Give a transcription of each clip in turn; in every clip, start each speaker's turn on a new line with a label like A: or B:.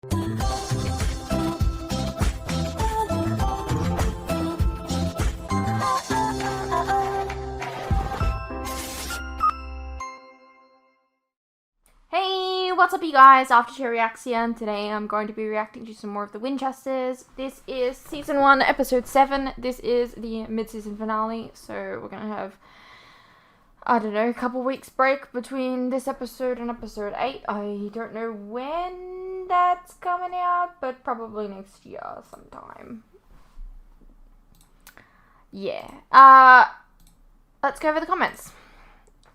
A: Hey, what's up you guys? Aftershare Reaction. Today I'm going to be reacting to some more of the Winchesters. This is Season 1, Episode 7. This is the mid-season finale, so we're going to have, I don't know, a couple weeks break between this episode and Episode 8. I don't know when that's coming out, but probably next year sometime. Yeah. Let's go over the comments.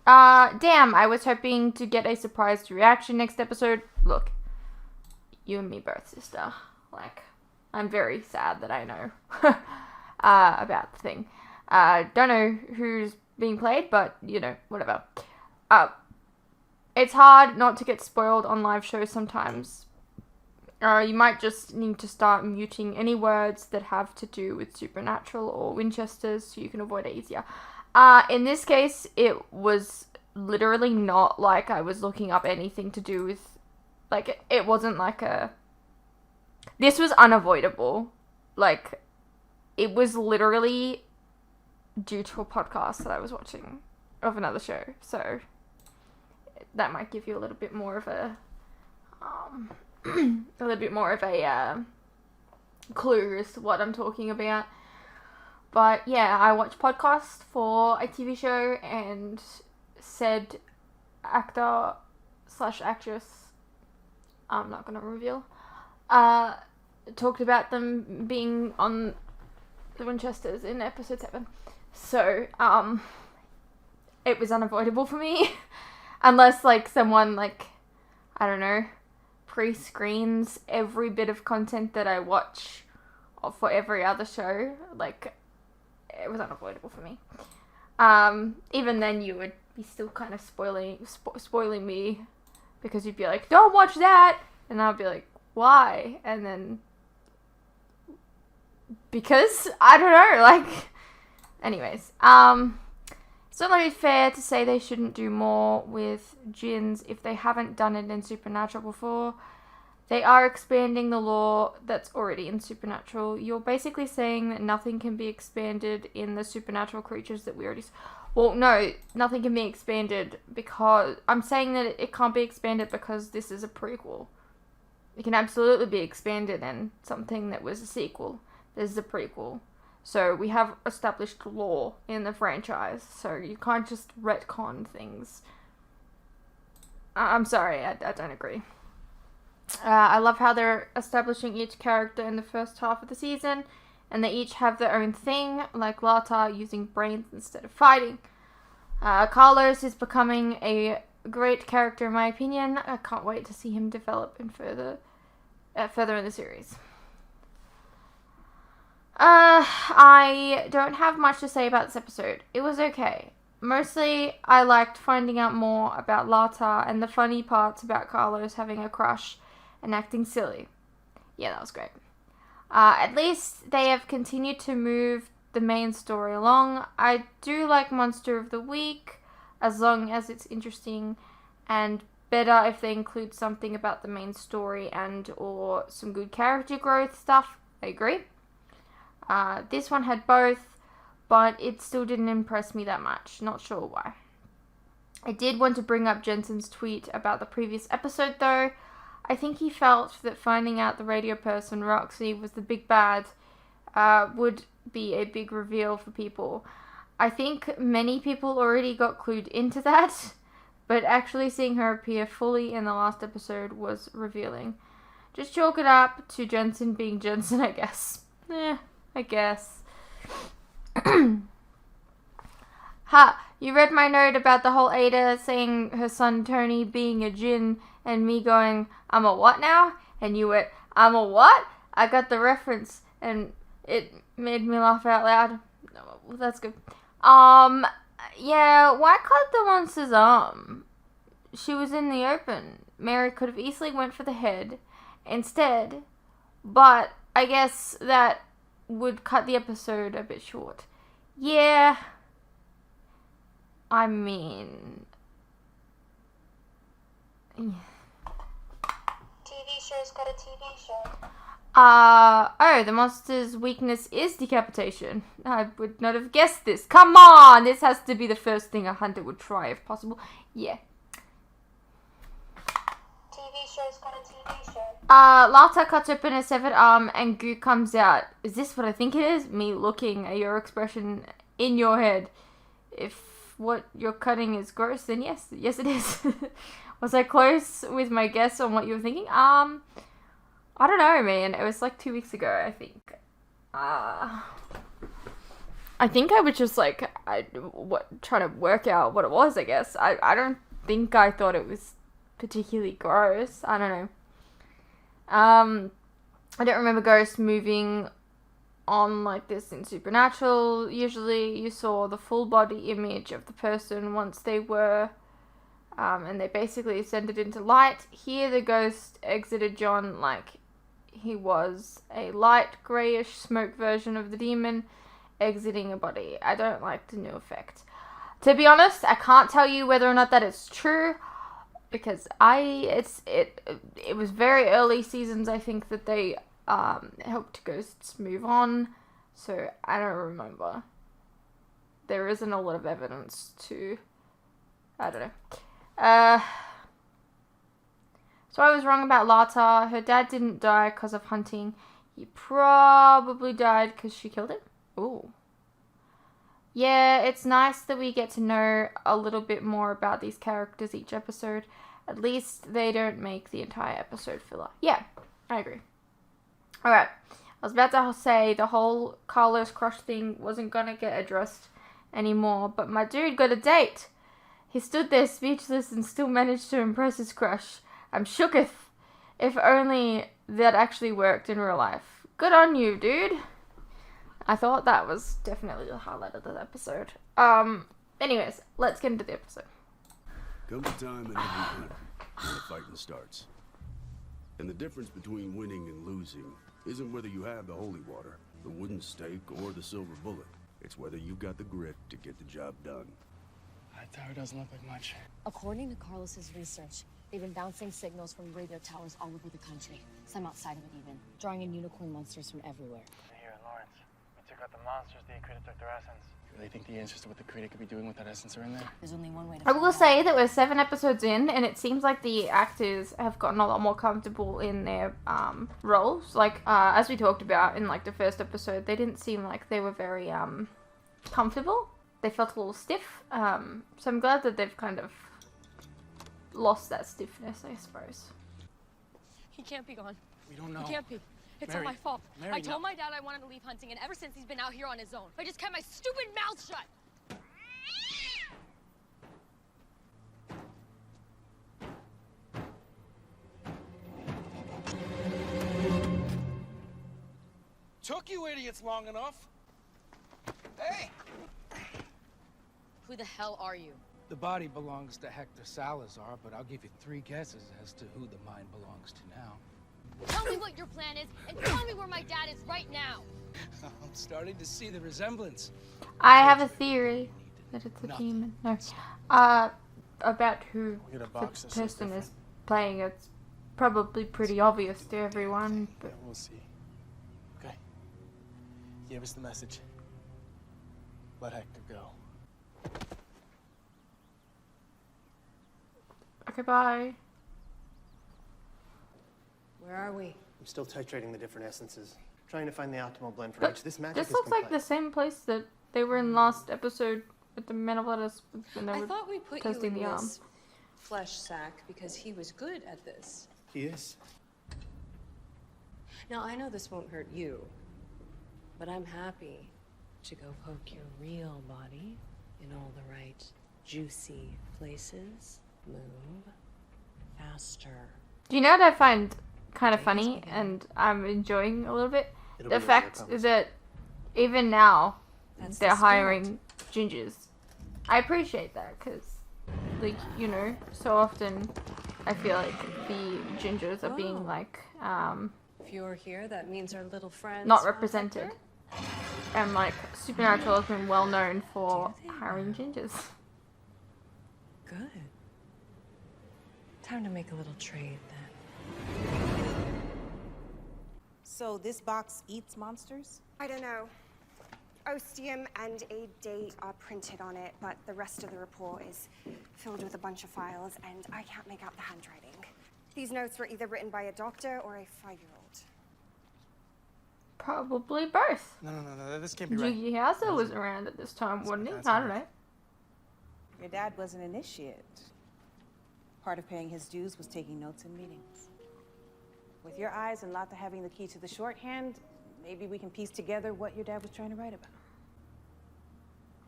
A: Damn, I was hoping to get a surprise reaction next episode. Look, you and me both, sister. Like, I'm very sad that I know about the thing. Don't know who's being played, but, you know, whatever. It's hard not to get spoiled on live shows sometimes. You might just need to start muting any words that have to do with Supernatural or Winchesters so you can avoid it easier. In this case, it was literally not like I was looking up anything to do with, like, it wasn't like this was unavoidable. Like, it was literally due to a podcast that I was watching of another show, so that might give you a little bit more of a, clue as to what I'm talking about. But yeah, I watch podcasts for a TV show, and said actor / actress, I'm not going to reveal, talked about them being on the Winchesters in Episode 7. So, it was unavoidable for me. Unless, like, someone, like, I don't know, pre-screens every bit of content that I watch for every other show. Like, it was unavoidable for me. Even then you would be still kind of spoiling me, because you'd be like, don't watch that, and I'll be like, why? And then, because, I don't know, like, anyways, it's not really fair to say they shouldn't do more with djinns if they haven't done it in Supernatural before. They are expanding the lore that's already in Supernatural. You're basically saying that nothing can be expanded in the supernatural creatures that we already... Well, no, nothing can be expanded because... I'm saying that it can't be expanded because this is a prequel. It can absolutely be expanded in something that was a sequel. This is a prequel. So we have established lore in the franchise, so you can't just retcon things. I'm sorry, I don't agree. I love how they're establishing each character in the first half of the season, and they each have their own thing, like Lata using brains instead of fighting. Carlos is becoming a great character in my opinion. I can't wait to see him develop and further in the series. I don't have much to say about this episode. It was okay. Mostly, I liked finding out more about Lata and the funny parts about Carlos having a crush and acting silly. Yeah, that was great. At least they have continued to move the main story along. I do like Monster of the Week, as long as it's interesting, and better if they include something about the main story and or some good character growth stuff. I agree. This one had both, but it still didn't impress me that much. Not sure why. I did want to bring up Jensen's tweet about the previous episode though. I think he felt that finding out the radio person, Roxy, was the big bad would be a big reveal for people. I think many people already got clued into that, but actually seeing her appear fully in the last episode was revealing. Just chalk it up to Jensen being Jensen, I guess. I guess. Ha! You read my note about the whole Ada saying her son Tony being a djinn, and me going, I'm a what now? And you went, I'm a what? I got the reference, and it made me laugh out loud. Well, that's good. Yeah, why cut the monster's arm? She was in the open. Mary could have easily went for the head instead, but I guess that would cut the episode a bit short. Yeah, I mean...
B: TV show Winchester's got a TV show.
A: Oh, the monster's weakness is decapitation. I would not have guessed this. Come on! This has to be the first thing a hunter would try if possible. Yeah.
B: TV show's got a TV show.
A: Lata cuts open a severed arm and goo comes out. Is this what I think it is? Me looking at your expression in your head. If what you're cutting is gross, then yes it is. Was I close with my guess on what you were thinking? I don't know, man. It was like 2 weeks ago, I think. I think I was just like, trying to work out what it was, I guess. I don't think I thought it was particularly gross. I don't know. I don't remember ghosts moving on like this in Supernatural. Usually you saw the full body image of the person once they were, and they basically ascended into light. Here the ghost exited John like he was a light greyish smoke version of the demon exiting a body. I don't like the new effect. To be honest, I can't tell you whether or not that is true, because it was very early seasons, I think, that they helped ghosts move on, so I don't remember. There isn't a lot of evidence to, I don't know. So I was wrong about Lata. Her dad didn't die because of hunting. He probably died because she killed him. Ooh. Yeah, it's nice that we get to know a little bit more about these characters each episode. At least they don't make the entire episode filler. Yeah, I agree. Alright, I was about to say the whole Carlos crush thing wasn't gonna get addressed anymore, but my dude got a date. He stood there speechless and still managed to impress his crush. I'm shooketh. If only that actually worked in real life. Good on you, dude. I thought that was definitely the highlight of the episode. Anyways, let's get into the episode.
C: Comes a time in every hunt when the fighting starts. And the difference between winning and losing isn't whether you have the holy water, the wooden stake, or the silver bullet. It's whether you got the grit to get the job done.
D: That tower doesn't look like much.
E: According to Carlos's research, they've been bouncing signals from radio towers all over the country. Some outside of it even, drawing in unicorn monsters from everywhere.
D: Here in Lawrence, we took out the monsters, the Akrita took their essence. You really think the answers to what the Akrita could be doing with that essence are in there?
E: There's only one way to
A: I
E: find
A: will
E: out.
A: say that we're 7 episodes in, and it seems like the actors have gotten a lot more comfortable in their roles. Like, as we talked about in like the first episode, they didn't seem like they were very comfortable. They felt a little stiff. So I'm glad that they've kind of lost that stiffness, I suppose.
E: He can't be gone.
D: We don't know.
E: He can't be. It's
D: Mary,
E: all my fault.
D: Mary,
E: I told
D: no.
E: my dad I wanted to leave hunting, and ever since he's been out here on his own. I just kept my stupid mouth shut.
D: Took you idiots long enough. Hey!
E: Who the hell are you?
F: The body belongs to Hector Salazar, but I'll give you 3 guesses as to who the mind belongs to now.
E: Tell me what your plan is, and tell me where my dad is right now.
F: I'm starting to see the resemblance.
A: I have a theory that it's a
F: Nothing.
A: demon. No. About who
D: We'll get a
A: the
D: box that says
A: person
D: different.
A: is playing. It's probably pretty obvious to everyone,
D: Yeah,
A: but
D: we'll see. Okay. Give us the message. Let Hector go.
A: okay, bye.
E: Where are we?
G: I'm still titrating the different essences, trying to find the optimal blend for
A: But
G: each. This magic
A: This
G: is
A: looks like the
G: complex.
A: same place that they were in last episode with the men of lettuce when they
H: I
A: were
H: thought we put you
A: toasting
H: in
A: the arm.
H: this flesh sack because he was good at this.
G: He is.
H: Now, I know this won't hurt you, but I'm happy to go poke your real body in all the right juicy places. Move faster.
A: Do you know what I find kind of funny and I'm enjoying a little bit?
G: It'll
A: The
G: be worth it, I
A: fact
G: promise.
A: that even now
H: That's
A: they're
H: the spirit.
A: hiring gingers. I appreciate that because, like, you know, so often I feel like the gingers are being
H: Oh.
A: like
H: If you're here, that means our little friends.
A: not
H: are
A: represented.
H: Hector?
A: And like Supernatural has been well known for
H: Do they
A: hiring
H: now?
A: gingers.
H: Good. Time to make a little trade then.
I: So this box eats monsters?
J: I don't know. Ostium and a date are printed on it, but the rest of the report is filled with a bunch of files, and I can't make out the handwriting. These notes were either written by a doctor or a 5-year-old.
A: Probably both.
D: No, this can't be right.
A: Yugi Hauser was around at this time, wasn't he? I don't know.
I: Your dad was an initiate. Part of paying his dues was taking notes in meetings. With your eyes and Lotta having the key to the shorthand, maybe we can piece together what your dad was trying to write about.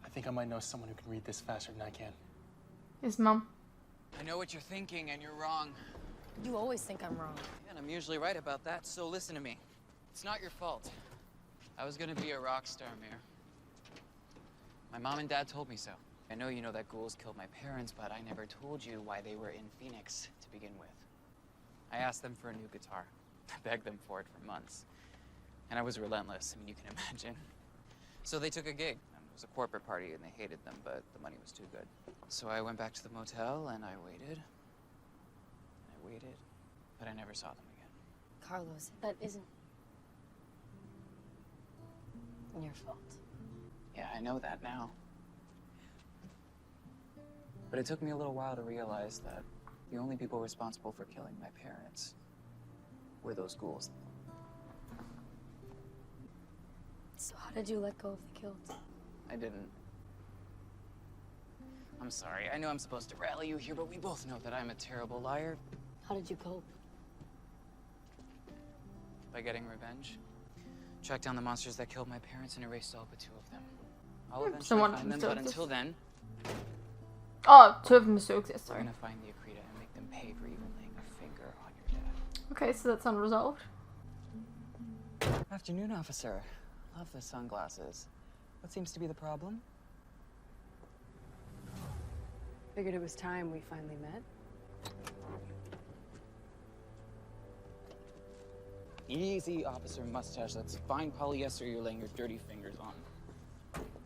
D: I think I might know someone who can read this faster than I can.
A: His mum.
K: I know what you're thinking, and you're wrong.
E: You always think I'm wrong.
K: And I'm usually right about that, so listen to me. It's not your fault. I was gonna be a rock star, Mir. My mom and dad told me so. I know you know that ghouls killed my parents, but I never told you why they were in Phoenix to begin with. I asked them for a new guitar. I begged them for it for months. And I was relentless, I mean, you can imagine. So they took a gig. It was a corporate party, and they hated them, but the money was too good. So I went back to the motel, and I waited. I waited, but I never saw them again.
E: Carlos, that isn't your fault.
K: Yeah, I know that now. But it took me a little while to realize that the only people responsible for killing my parents were those ghouls.
E: So how did you let go of the guilt?
K: I didn't. I'm sorry. I know I'm supposed to rally you here, but we both know that I'm a terrible liar.
E: How did you cope?
K: By getting revenge. Tracked down the monsters that killed my parents and erased all but 2 of them. I'll eventually find them, but until then...
A: Oh, 2 of them still exist, sorry.
K: I'm gonna find the Akrita and make them pay for even laying a finger on your dad.
A: Okay, so that's unresolved.
K: Afternoon, officer. Love the sunglasses. What seems to be the problem?
H: Figured it was time we finally met.
K: Easy, Officer Mustache. That's fine polyester you're laying your dirty fingers on.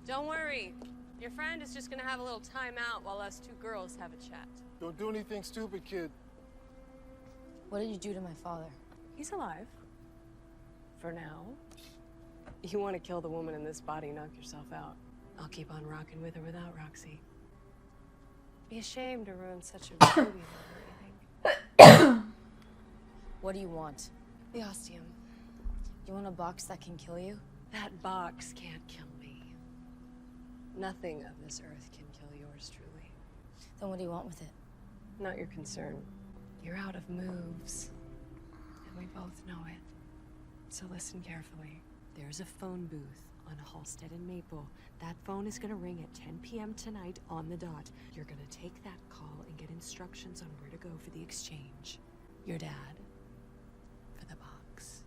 H: Don't worry. Your friend is just gonna have a little time out while us 2 girls have a chat.
D: Don't do anything stupid, kid.
E: What did you do to my father?
H: He's alive. For now. You want to kill the woman in this body, knock yourself out. I'll keep on rocking with or without Roxy. Be ashamed to ruin such a baby or anything.
E: What do you want?
H: The ostium.
E: You want a box that can kill you?
H: That box can't kill me. Nothing of this earth can kill yours truly.
E: Then what do you want with it?
H: Not your concern. You're out of moves. And we both know it. So listen carefully. There's a phone booth on Halstead and Maple. That phone is gonna ring at 10 p.m. tonight on the dot. You're gonna take that call and get instructions on where to go for the exchange. Your dad for the box.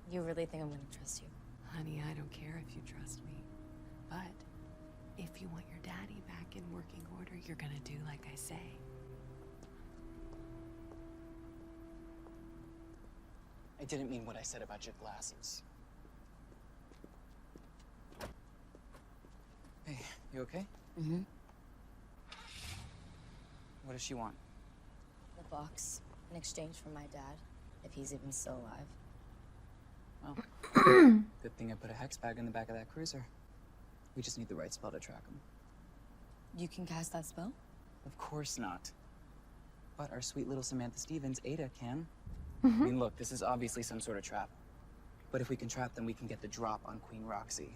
E: You really think I'm gonna trust you?
H: Honey, I don't care if you trust me. But if you want your daddy back in working order, you're gonna do like I say.
K: I didn't mean what I said about your glasses. Hey, you okay?
E: Mm-hmm.
K: What does she want?
E: The box in exchange for my dad, if he's even still alive.
K: Well, good thing I put a hex bag in the back of that cruiser. We just need the right spell to track him.
E: You can cast that spell?
K: Of course not. But our sweet little Samantha Stevens, Ada, can. I mean, look, this is obviously some sort of trap. But if we can trap them, we can get the drop on Queen Roxy.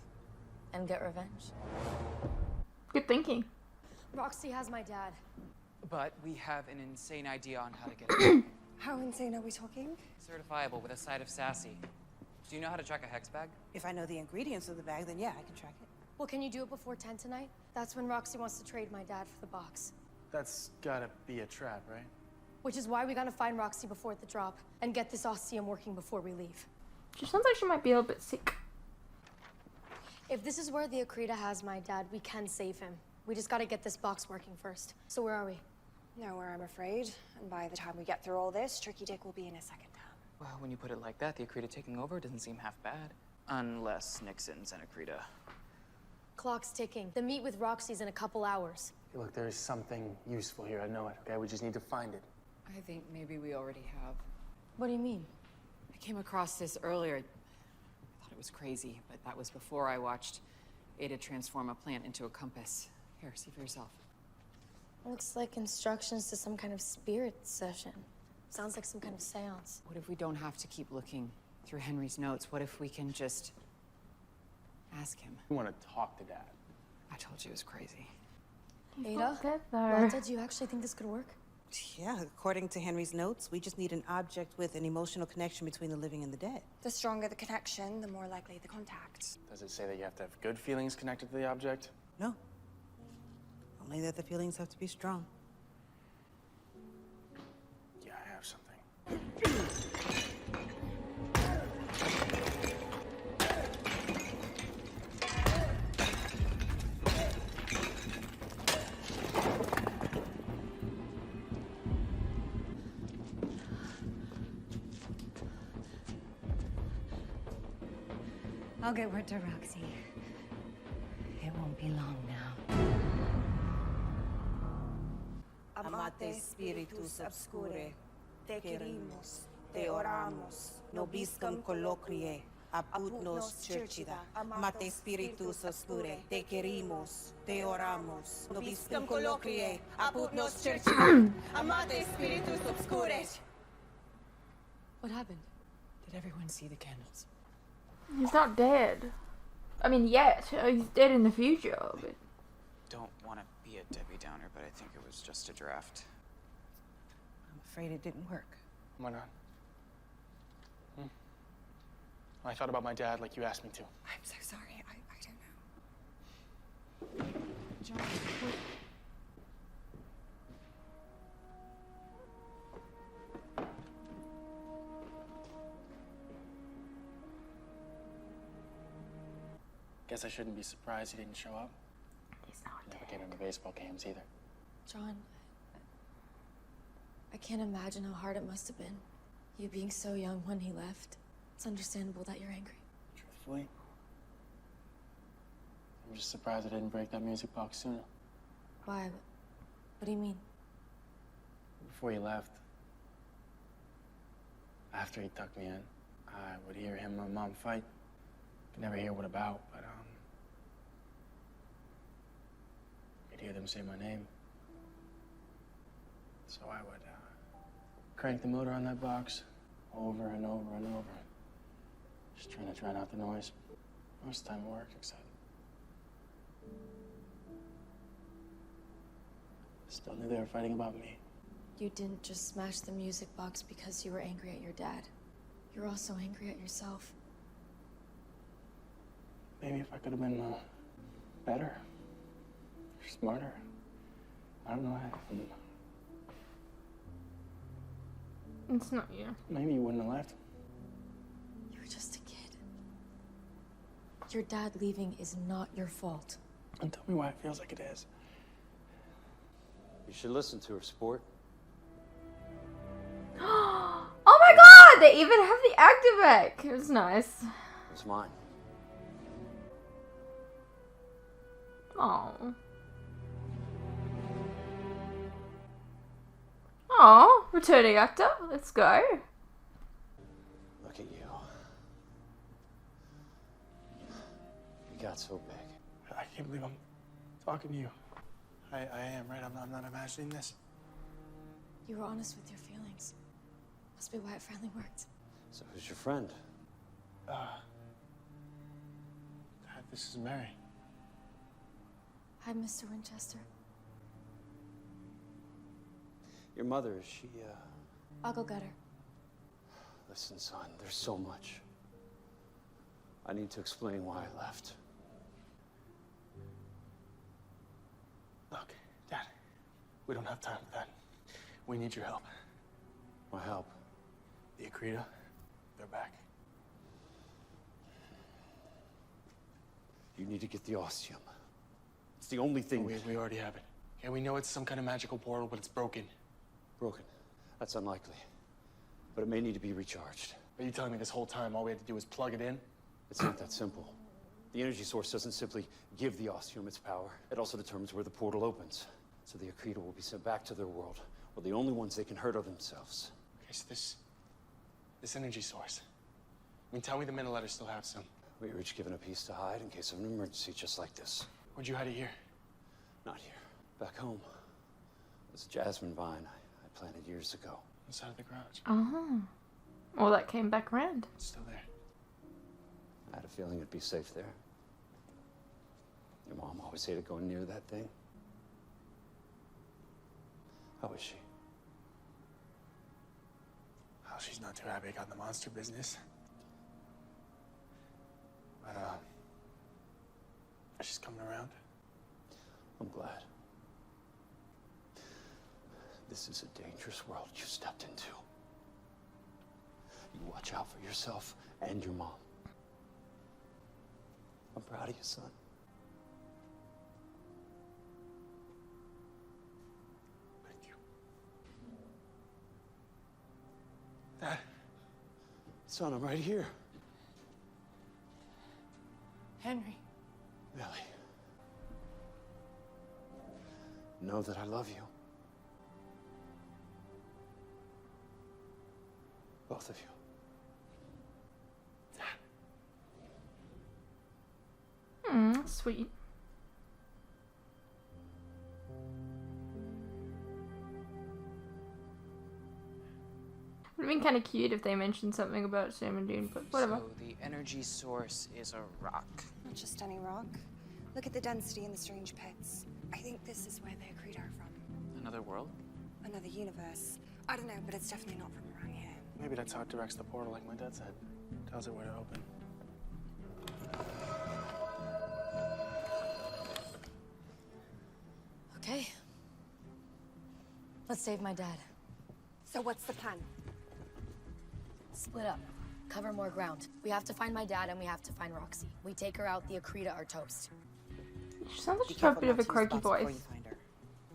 E: And get revenge.
A: Good thinking.
E: Roxy has my dad.
K: But we have an insane idea on how to get it.
J: How insane are we talking?
K: Certifiable with a side of sassy. Do you know how to track a hex bag?
I: If I know the ingredients of the bag, then yeah, I can track it.
E: Well, can you do it before 10 tonight? That's when Roxy wants to trade my dad for the box.
D: That's gotta be a trap, right?
E: Which is why we gotta find Roxy before the drop and get this ostium working before we leave.
A: She sounds like she might be a little bit sick.
E: If this is where the Akrita has my dad, we can save him. We just gotta get this box working first. So where are we?
J: Nowhere, I'm afraid. And by the time we get through all this, Tricky Dick will be in his second term.
K: Well, when you put it like that, the Akrita taking over doesn't seem half bad. Unless Nixon's an Akrita.
E: Clock's ticking. The meet with Roxy's in a couple hours.
D: Hey, look, there is something useful here. I know it, okay? We just need to find it.
H: I think maybe we already have.
E: What do you mean?
L: I came across this earlier. I thought it was crazy, but that was before I watched Ada transform a plant into a compass. Here, see for yourself.
E: Looks like instructions to some kind of spirit session. Sounds like some kind of seance.
L: What if we don't have to keep looking through Henry's notes? What if we can just ask him?
D: You want to talk to Dad?
L: I told you it was crazy.
E: Ada,
A: dead, though.
E: Martha, do you actually think this could work?
I: Yeah, according to Henry's notes, we just need an object with an emotional connection between the living and the dead.
J: The stronger the connection, the more likely the contact.
D: Does it say that you have to have good feelings connected to the object?
I: No. Only that the feelings have to be strong.
D: Yeah, I have something.
M: I'll get word to Roxy. It won't be long now.
I: Amate spiritus obscure, te querimos, te oramos, nobiscum colloquie, apud nos circida. Amate spiritus obscure, te querimos, te oramos, nobiscum colloquie, apud nos circida. Amate spiritus obscure.
L: What happened? Did everyone see the candles?
A: He's not dead. I mean, yet. He's dead in the future, but...
K: Don't want to be a Debbie Downer, but I think it was just a draft.
I: I'm afraid it didn't work.
D: Why not? I thought about my dad like you asked me to.
J: I'm so sorry. I don't know.
L: John, what?
D: Guess I shouldn't be surprised he didn't show up.
A: He's not
D: Never
A: dead.
D: came to the baseball games either.
E: John, I can't imagine how hard it must have been. You being so young when he left. It's understandable that you're angry.
D: Truthfully, I'm just surprised I didn't break that music box sooner.
E: Why? What do you mean?
D: Before he left, after he tucked me in, I would hear him and my mom fight. Could never hear what about, but could hear them say my name. So I would crank the motor on that box over and over and over, just trying to drown out the noise. Most of the time it worked, except I still knew they were fighting about me.
E: You didn't just smash the music box because you were angry at your dad. You're also angry at yourself.
D: Maybe if I could have been better, or smarter. I don't know.
A: It's not you.
D: Maybe you wouldn't have left.
E: You were just a kid. Your dad leaving is not your fault.
D: And tell me why it feels like it is.
N: You should listen to her, sport.
A: Oh my god! They even have the Activac! It was nice.
N: It's mine.
A: Oh. Oh, returning actor. Let's go.
N: Look at you. You got so big.
D: I can't believe I'm talking to you. I am, right? I'm not imagining this.
E: You were honest with your feelings. Must be why it finally worked.
N: So who's your friend?
D: This is Mary.
E: Hi, Mr. Winchester.
N: Your mother, is she,
E: I'll go get her.
N: Listen, son, there's so much. I need to explain why I left.
D: Look, Dad, we don't have time for that. We need your help.
N: My help?
D: The Akrita, they're back.
N: You need to get the ostium. It's the only thing.
D: We already have it. Okay, we know it's some kind of magical portal, but it's broken.
N: Broken? That's unlikely. But it may need to be recharged.
D: Are you telling me this whole time all we had to do was plug it in?
N: It's not that simple. The energy source doesn't simply give the ostium its power. It also determines where the portal opens. So the Akrita will be sent back to their world, where the only ones they can hurt are themselves.
D: Okay, so this This energy source. I mean, tell me the men letters still have some.
N: We were each given a piece to hide in case of an emergency just like this.
D: Where'd you hide it here?
N: Not here. Back home. It's a jasmine vine I planted years ago.
D: Inside of the garage.
A: Oh. Well, that came back around.
D: It's still there.
N: I had a feeling it'd be safe there. Your mom always hated going near that thing. How is she?
D: Oh, she's not too happy I got in the monster business. But, she's coming around.
N: I'm glad. This is a dangerous world you stepped into. You watch out for yourself and your mom. I'm proud of you, son.
D: Thank you. Dad.
N: Son, I'm right here.
L: Henry.
N: Millie. Know that I love you. Both of you.
A: Sweet. Would have been kind of cute if they mentioned something about Sam and Dean, but whatever.
K: So the energy source is a rock.
J: Not just any rock. Look at the density in the strange pits. I think this is where the Accreta are from.
K: Another world?
J: Another universe. I don't know, but it's definitely not from around here.
D: Maybe that's how it directs the portal, like my dad said. Tells it where to open.
E: Okay. Let's save my dad.
J: So what's the plan?
E: Split up. Cover more ground. We have to find my dad and we have to find Roxy. We take her out, the Accreta are toast.
A: She sounds like she's got a bit of a croaky voice.
I: You find her.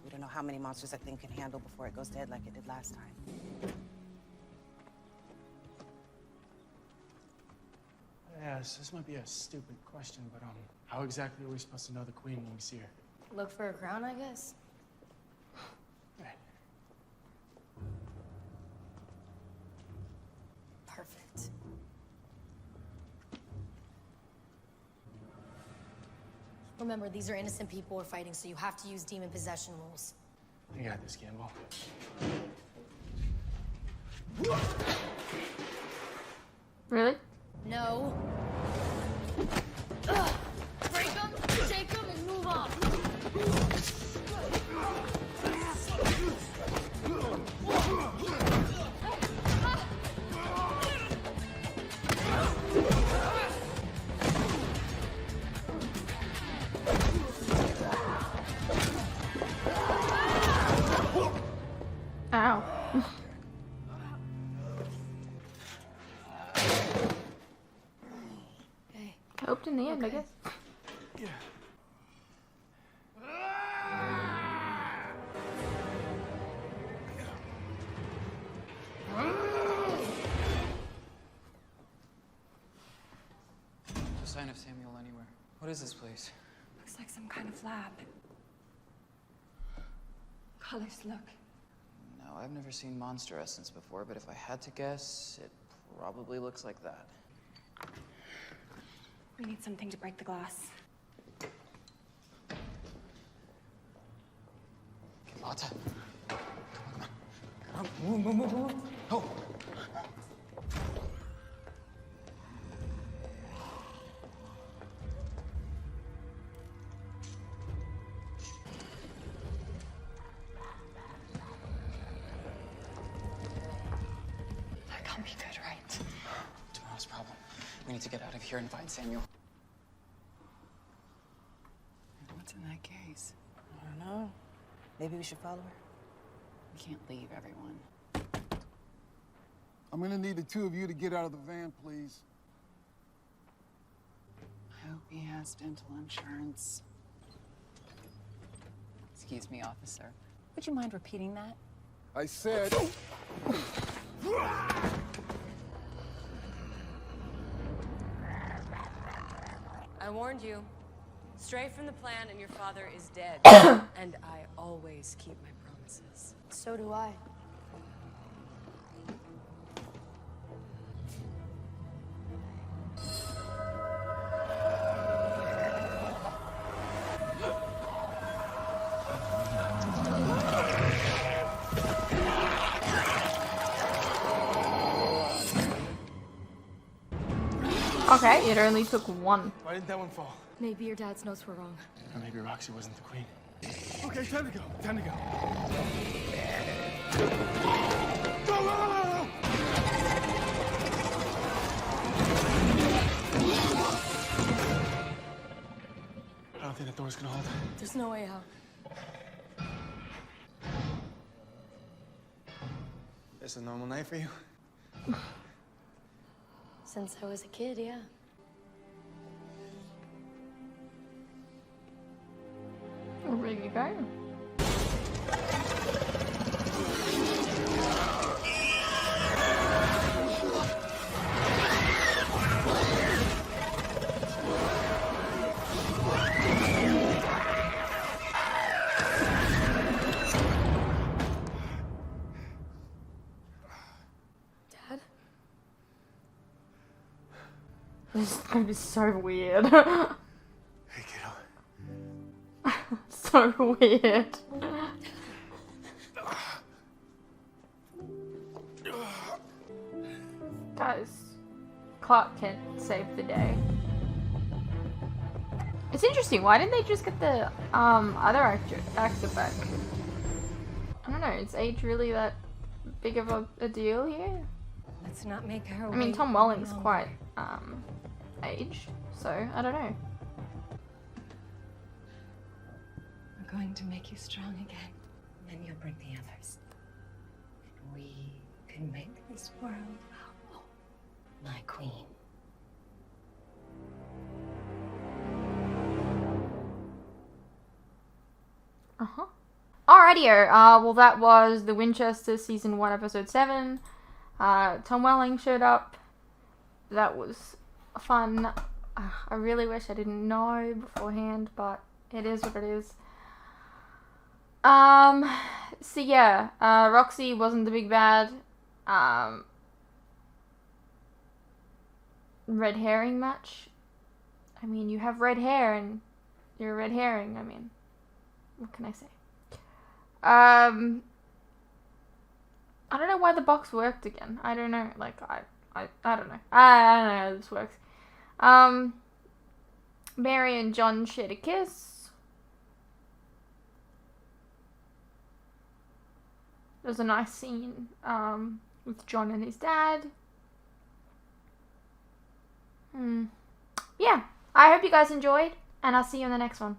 I: We don't know how many monsters that thing can handle before it goes dead like it did last time.
D: Yes, this might be a stupid question, but how exactly are we supposed to know the queen when we see her?
E: Look for a crown, I guess.
D: Right.
E: Perfect. Remember, these are innocent people we're fighting, so you have to use demon possession rules.
D: I got this, Gamble.
A: Really?
E: No. Ugh. Break them, take them, and move on.
A: Ow.
E: Okay.
A: Hoped in the end, I guess.
D: Yeah.
K: No sign of Samuel anywhere. What is this place?
J: Looks like some kind of lab. Colors, look.
K: No, I've never seen monster essence before, but if I had to guess, it probably looks like that.
J: We need something to break the glass.
K: Okay, Lotta. Come on. Move. Oh.
J: That can't be good, right?
K: Tomorrow's problem. We need to get out of here and find Samuel.
L: What's in that case?
I: I don't know. Maybe we should follow her.
L: We can't leave everyone.
O: I'm gonna need the two of you to get out of the van, please.
L: I hope he has dental insurance. Excuse me, officer. Would you mind repeating that?
O: I said...
H: I warned you. Stray from the plan and your father is dead. And I always keep my promises.
E: So do I.
A: Okay, it only took one.
D: Why didn't that one fall?
E: Maybe your dad's notes were wrong.
D: Or maybe Roxy wasn't the queen. Okay, time to go. Time to go. Go, go, go, go, go! I don't think that door's gonna hold.
E: There's no way out.
D: This a normal night for you?
E: Since I was a kid, yeah.
A: Where you go?
E: Dad?
A: This is gonna be so weird.
D: Hey, kiddo.
A: So weird. Guys, Clark Kent saved the day. It's interesting, why didn't they just get the other actor back? I don't know, is age really that big of a deal here?
M: Let's not make her
A: I mean,
M: wait
A: Tom Welling's
M: longer.
A: quite aged, so I don't know.
M: We're going to make you strong again. And then you'll bring the others. And we can make this world our home. My queen.
A: Uh-huh. Alrighty-o, well that was the Winchester Season 1, Episode 7. Tom Welling showed up. That was fun. I really wish I didn't know beforehand, but it is what it is. So yeah, Roxy wasn't the big bad. Red herring much? I mean, you have red hair and you're a red herring, I mean, what can I say? I don't know why the box worked again. I don't know, like, I don't know. I don't know how this works. Mary and John shared a kiss. There was a nice scene, with John and his dad. Yeah, I hope you guys enjoyed, and I'll see you in the next one.